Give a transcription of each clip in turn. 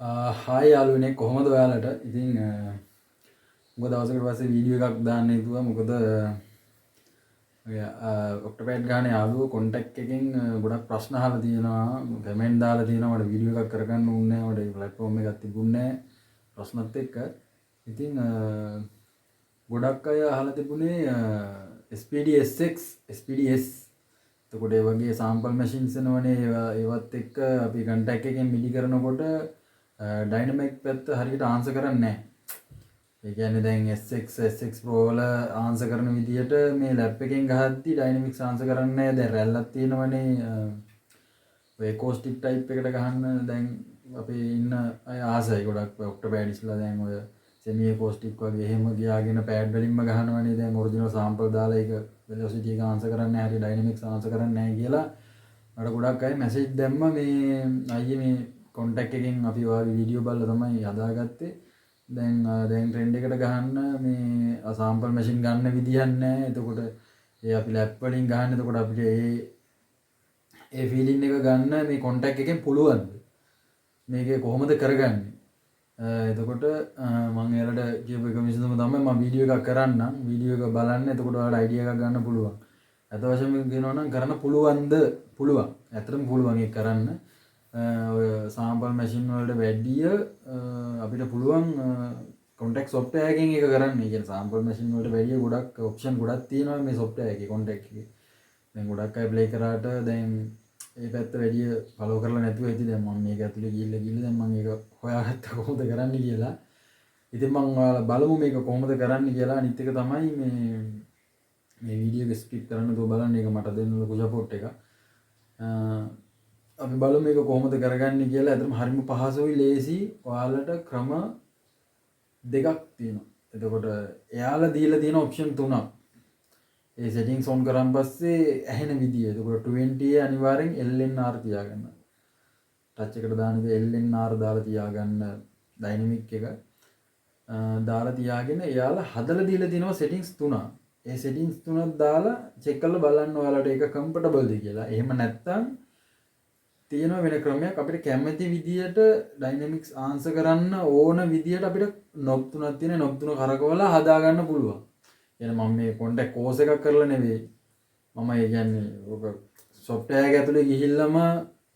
Hi යාළුවනේ කොහොමද ඔයාලට? ඉතින් මොකද දවසකට පස්සේ වීඩියෝ එකක් දාන්න හිතුවා. මොකද ඔක්ටෝපෑඩ් ගානේ යාළුවෝ කොන්ටැක්ට් එකෙන් ගොඩක් ප්‍රශ්න අහලා තියෙනවා. කමෙන්ට් දාලා තියෙනවා මට වීඩියෝ එකක් කරගන්න ඕනේ නැහැ. මට ප්ලැට්ෆෝම් එකක් තිබුණේ නැහැ ප්‍රශ්නත් එක්ක. ඉතින් ගොඩක් අය අහලා තිබුණේ SPDS එතකොට ඒ වගේ සාම්පල් මැෂින්ස් එනවනේ ඒවත් එක්ක අපි කන්ටැක්ට් එකෙන් මිඩි කරනකොට ඩයිනමික් පැත්ත හරියට ආන්සර් කරන්නේ නැහැ. ඒ කියන්නේ දැන් SX Pro වල ආන්සර් කරන විදියට මේ ලැප් එකෙන් ගහද්දි ඩයිනමික්ස් ආන්සර් කරන්නේ නැහැ. දැන් රැල්ලක් තියෙනවනේ ඔය එකෝස්ටික් ටයිප් එකට ගහන්න දැන් අපේ ඉන්න අය ආසයි ගොඩක් ඔක්ටෝපෑඩ්ස්ලා දැන් ඔය සෙමි එකෝස්ටික් වගේ එහෙම ගියාගෙන පෑඩ් වලින්ම ගහනවනේ. දැන් ඔරිජිනල් සාම්පල් දාලා ඒක වෙලොසිටි එක ආන්සර් කරන්නේ නැහැ. හරි ඩයිනමික්ස් ආන්සර් කරන්නේ නැහැ කියලා මට ගොඩක් අය මැසේජ් දැම්ම මේ අයියේ මේ කොන්ටැක්ට් එකෙන් අපි ඔයාගේ වීඩියෝ බලලා තමයි හදාගත්තේ. දැන් ට්‍රෙන්ඩ් එකට ගහන්න මේ සාම්පල් මැෂින් ගන්න විදියක් නැහැ. එතකොට ඒ අපි ලැප් වලින් ගහන්න. එතකොට අපිට ඒ ෆීලින් එක ගන්න මේ කොන්ටැක්ට් එකෙන් පුළුවන්ද? මේක කොහොමද කරගන්නේ? එතකොට මම එයාලට කියපු එක විසඳුම තමයි මම වීඩියෝ එකක් කරන්නම්. වීඩියෝ එක බලන්න. එතකොට ඔයාලට අයිඩියා එකක් ගන්න පුළුවන්. අත වශයෙන්ම කියනවා නම් කරන්න පුළුවන්ද? පුළුවන්. ඇත්තටම පුළුවන් ඒක කරන්න. ඔය සාම්පල් මැෂින් වලට වැඩිය අපිට පුළුවන් කොන්ටැක්ට් සොෆ්ට්වෙයාර් එකකින් ඒක කරන්න. ඒ කියන්නේ සාම්පල් මැෂින් වලට වැඩිය ගොඩක් ඔප්ෂන් ගොඩක් තියෙනවා මේ සොෆ්ට්වෙයාර් එකේ කොන්ටැක්ට් එකේ. දැන් ගොඩක් අය ප්ලේ කරාට දැන් ඒ පැත්ත වැඩිය ෆලෝ කරලා නැතුව ඇති. දැන් මම මේක ඇතුලේ ගිහිල්ලා දැන් මම ඒක හොයාගත්තා කොහොමද කරන්න කියලා. ඉතින් මම ඔයාලා බලමු මේක කොහොමද කරන්න කියලා. අනිත් එක තමයි මේ වීඩියෝ එක ස්කිප් කරන්න තෝ බලන්න. ඒක මට දෙන්න ලොකු සපෝට් එකක්. අපි බලමු මේක කොහොමද කරගන්නේ කියලා. ඇත්තටම හරිම පහසුයි, ලේසි. ඔයාලට ක්‍රම දෙකක් තියෙනවා. එතකොට එයාලා දීලා තියෙන ඔප්ෂන් තුනක්. ඒ සෙටින්ග්ස් ඔන් කරන් පස්සේ ඇහෙන විදිය. එතකොට 20 අනිවාර්යෙන් LNR තියාගන්න. ටච් එකට දාන ඉතින් LNR දාලා තියාගන්න. ඩයිනමික් එක දාලා තියාගෙන එයාලා හදලා දීලා තියෙනවා සෙටින්ග්ස් තුනක්. ඒ සෙටින්ග්ස් තුනක් දාලා චෙක් කරලා බලන්න ඔයාලට ඒක කම්ෆර්ටබල්ද කියලා. එහෙම නැත්නම් තියෙන වෙන ක්‍රමයක් අපිට කැමති විදියට ඩයිනමික්ස් ආන්සර් කරන්න ඕන විදියට අපිට නොබ් තුනක් තියෙන නොබ් තුන කරකවලා හදා ගන්න පුළුවන්. يعني මම මේ කොන්ටැක්ට් කෝස් එකක් කරලා නෙවෙයි. මම ඒ කියන්නේ ඔක සොෆ්ට්වෙයාර් එක ඇතුලේ ගිහිල්ලාම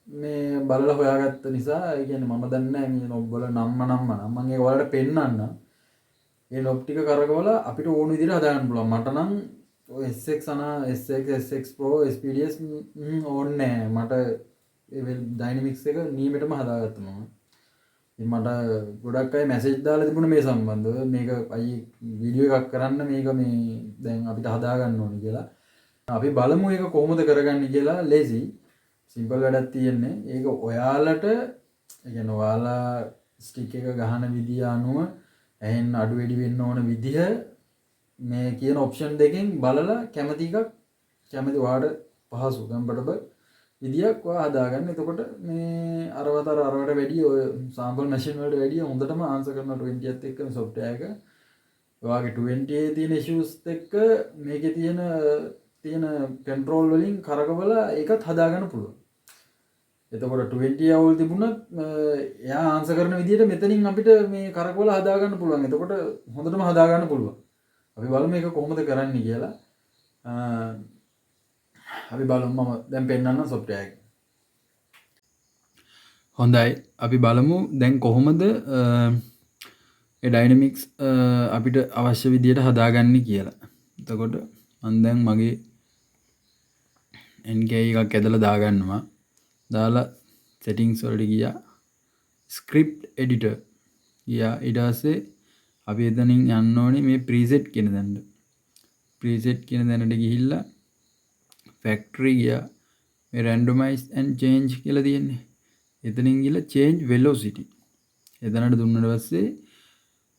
මේ බලලා හොයාගත්ත නිසා ඒ කියන්නේ මම දන්නේ නැහැ මේ නොබ් වල නම්ම මම ඒක ඔයාලට පෙන්නන්න. මේ නොබ් ටික කරකවලා අපිට ඕන විදියට හදා ගන්න පුළුවන්. මට නම් ඔය SX Pro SPDS ඕනේ නැහැ. මට ඩයිනමික්ස් එක නීමෙටම හදාගත්තා මම. ඉතින් මට ගොඩක් අය මැසේජ් දාලා තිබුණා මේ සම්බන්ධව. මේක අයියේ වීඩියෝ එකක් කරන්න මේක මේ දැන් අපිට හදා ගන්න ඕනේ කියලා. අපි බලමු ඒක කොහොමද කරගන්නේ කියලා. ලේසි සිම්පල් වැඩක් තියෙන්නේ. ඒක ඔයාලට ඒ කියන්නේ ඔයාලා ස්ටික් එක ගහන විදිය අනුව ඇහෙන් අඩු වැඩි වෙන්න ඕන විදිහ මේ කියන ඔප්ෂන් දෙකෙන් බලලා කැමති එකක් කැමති ඔයාලට පහසු කම්ෆර්ටබල් විදියක් ඔයා හදාගන්න. එතකොට මේ අරවට වැඩිය ඔය සාම්පල් මැෂින් වලට වැඩිය හොඳටම ආන්සර් කරන 20ත් එක්ක මේ සොෆ්ට්වෙයාර් එක ඔයාගේ 20 තියෙන ඉෂුස් එක්ක මේකේ තියෙන කන්ට්‍රෝල් වලින් කරකවලා ඒකත් හදාගන්න පුළුවන්. එතකොට 20 අවුල් තිබුණත් එයා ආන්සර් කරන විදියට මෙතනින් අපිට මේ කරකවලා හදාගන්න පුළුවන්. එතකොට හොඳටම හදාගන්න පුළුවන්. අපි බලමු මේක කොහොමද කරන්නේ කියලා. අපි බලමු. මම දැන් පෙන්නන්න සොෆ්ට්වෙයාර් එක. හොඳයි. අපි බලමු දැන් කොහොමද ඒ ඩයිනමික්ස් අපිට අවශ්‍ය විදියට හදාගන්නේ කියලා. එතකොට මම දැන් මගේ NKI එකක් ඇදලා දාගන්නවා. දාලා settings වලට ගියා. script editor ගියා. ඊට පස්සේ අපි එතනින් යන්න ඕනේ මේ preset කියන තැනට. preset කියන තැනට ගිහිල්ලා factory ගියා. මේ randomize and change කියලා තියෙන්නේ. එතනින් ගිහලා change velocity. එතනට දුන්නාට පස්සේ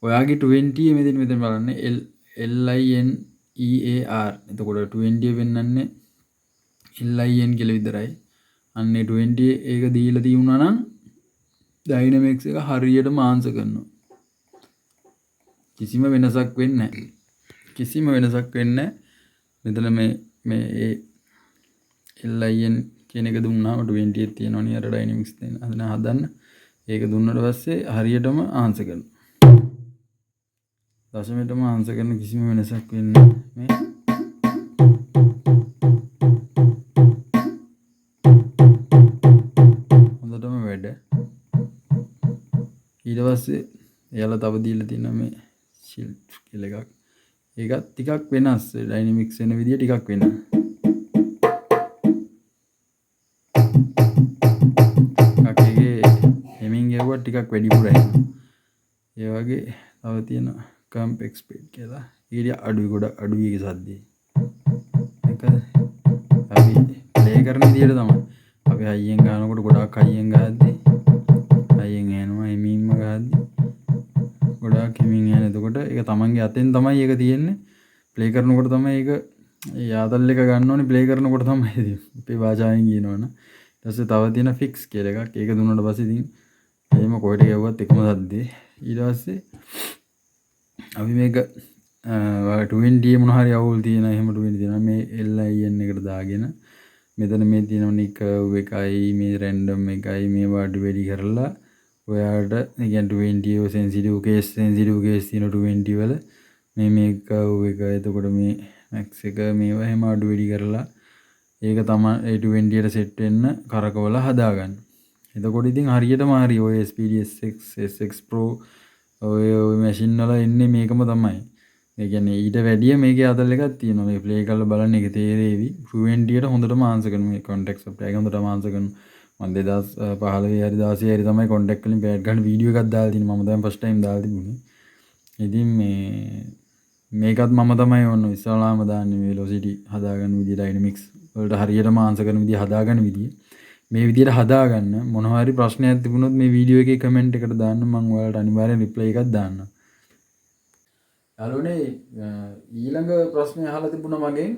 ඔයාගේ 20 මෙතන බලන්න LINEAR. එතකොට 20 වෙන්නන්නේ LIN කියලා විතරයි. අන්නේ 20 ඒක දීලා තියුණා නම් ඩයිනමික්ස් එක හරියටම ආන්සර් කරනවා. කිසිම වෙනසක් වෙන්නේ නැහැ. කිසිම වෙනසක් වෙන්නේ නැහැ. මෙතන මේ LIN කියන එක දුන්නාම 20 තියෙනවනේ අර ඩයිනමික්ස් දෙන්න හදන්න. ඒක දුන්නට පස්සේ හරියටම ආන්සර් කරනවා. දශමයටම ආන්සර් කරන කිසිම වෙනසක් වෙන්නේ මේ හොඳටම වැඩ. ඊට පස්සේ එයාලා තව දීලා තියෙනවා මේ ෂිල්ඩ් කියලා එකක්. ඒකත් ටිකක් වෙනස්. ඩයිනමික්ස් වෙන විදිය ටිකක් වෙනස්. හෙමින් ගැව්වත් ටිකක් වැඩිපුර ඇහෙනවා. ඒ වගේ තව තියෙනවා කම්පෙක් ස්පීඩ් කියලා. ඊට අඩුයි ගොඩක් අඩුයි ඒකේ සද්දේ. ඒක අපි ප්ලේ කරන විදියට තමයි. අපි හයියෙන් ගන්නකොට ගොඩක් හයියෙන් ගහද්දි හයියෙන් එනවා හෙමින්ම ගහද්දි ගොඩක් හෙමින් යන. එතකොට ඒක තමන්ගේ අතෙන් තමයි ඒක තියෙන්නේ. ප්ලේ කරනකොට තමයි ඒක ඒ ආතල් එක ගන්න ඕනේ ප්ලේ කරනකොට තමයි. අපේ භාෂාවෙන් කියනවනම් ඊට පස්සේ තව තියෙන ෆික්ස් කියලා එකක්. ඒක දුන්නාට පස්සේ ඉතින් එහෙම කොහෙට ගැව්වත් එකම සද්දේ. ඊට පස්සේ අපි මේක 20 මොන හරි අවුල් තියෙන එහෙම 20 තියෙනවා මේ LIN එකට දාගෙන මෙතන මේ තියෙනවනේ කර්ව් එකයි මේ රැන්ඩම් එකයි මේ වාට වැඩි කරලා ඔයාලට ඒ කියන්නේ 20 සෙන්සිටිව් කේස් තියෙන 20 වල මේ කර්ව් එක එතකොට මේ මැක්ස් එක මේවා එහෙම අඩු වැඩි කරලා ඒක තමයි ඒ 20ට සෙට් වෙන්න කරකවලා හදාගන්න. එතකොට ඉතින් හරියටම හරි ඔය SPD SX Pro ඔය මැෂින් වල එන්නේ මේකම තමයි. ඒ කියන්නේ ඊට වැඩිය මේකේ අදල් එකක් තියෙනවා. මේ ප්ලේ කරලා බලන්න ඒක තේරෙවි. 20ට හොඳටම ආන්සර් කරන මේ කොන්ටැක්ට් සොෆ්ට්වෙයාර් එක හොඳටම ආන්සර් කරන. මම 2015 හරි 16 හරි තමයි කොන්ටැක්ට් වලින් පෑඩ් ගන්න වීඩියෝ එකක් දාලා තියෙන්නේ. මම දැන් ෆස්ට් ටයිම් දාලා තිබුණේ. ඉතින් මේකත් මම තමයි ඔන්න ඉස්සලාම දාන්නේ මේ වෙලොසිටි හදාගන්න විදිය ඩයිනමික්ස් වලට හරියටම ආන්සර් කරන විදිය හදාගන්න විදිය. මේ විදියට හදාගන්න මොනවා හරි ප්‍රශ්නයක් තිබුණොත් මේ වීඩියෝ එකේ කමෙන්ට් එකට දාන්න මම ඔයාලට අනිවාර්යෙන් රිප්ලයි එකක් දාන්නම්. යාළුවනේ ඊළඟ ප්‍රශ්නේ අහලා තිබුණා මගෙන්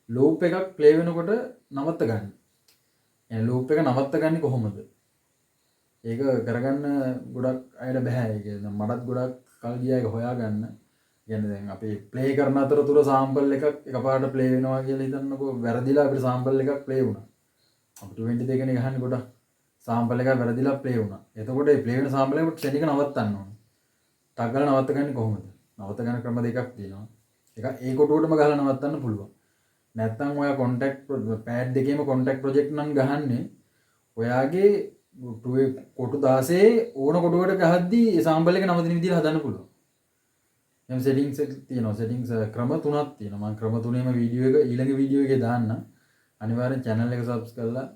ලූප් එකක් ප්ලේ වෙනකොට නවත්ත ගන්න. يعني ලූප් එක නවත්ත ගන්නේ කොහොමද? ඒක කරගන්න ගොඩක් අයට බෑ. ඒක මටත් ගොඩක් කල් ගියා ඒක හොයාගන්න. කියන්නේ දැන් අපි ප්ලේ කරන අතරතුර සාම්පල් එකක් එකපාරට ප්ලේ වෙනවා කියලා හිතන්නකෝ වැරදිලා අපිට සාම්පල් එකක් ප්ලේ වුණා. අපිට 22 කනේ ගහන්නේ ගොඩක් සාම්පල් එකක් වැරදිලා ප්ලේ වුණා. එතකොට ඒ ප්ලේ වෙන සාම්පල් එකට සෙට් එක නවත්තන්න ඕනේ. ටක් ගාලා නවත්ත ගන්නේ කොහොමද? නවත්ත ගන්න ක්‍රම දෙකක් තියෙනවා. එකක් ඒ කොටුවටම ගහලා නවත්තන්න පුළුවන්. නැත්නම් ඔයා කොන්ටැක්ට් පෑඩ් දෙකේම කොන්ටැක්ට් ප්‍රොජෙක්ට් නම් ගහන්නේ ඔයාගේ කොටු 16 ඕන කොටුවකට ගහද්දී ඒ සාම්පල් එක නවතින විදිහට හදන්න පුළුවන්. එම් සෙටින්ග්ස් තියෙනවා. සෙටින්ග්ස් ක්‍රම තුනක් තියෙනවා. මම ක්‍රම තුනේම වීඩියෝ එක ඊළඟ වීඩියෝ එකේ දාන්න. අනිවාර්යෙන් channel එක subscribe කරලා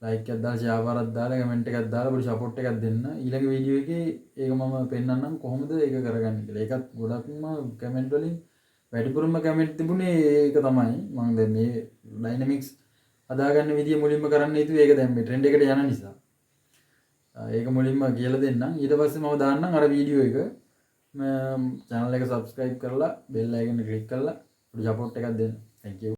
like එකක් දාලා share එකක් දාලා comment එකක් දාලා පොඩි support එකක් දෙන්න. ඊළඟ වීඩියෝ එකේ ඒක මම පෙන්නන්නම් කොහොමද ඒක කරගන්නේ කියලා. ඒකත් ගොඩක්ම comment වලින් වැඩිපුරම comment තිබුණේ ඒක තමයි. මම දැන් මේ dynamics හදාගන්න විදිය මුලින්ම කරන්න හිතුවේ ඒක දැන් මේ trend එකට යන නිසා. ඒක මුලින්ම කියලා දෙන්නම්. ඊට පස්සේ මම දාන්නම් අර වීඩියෝ එක. channel එක subscribe කරලා bell icon එක click කරලා පොඩි support එකක් දෙන්න. Thank you.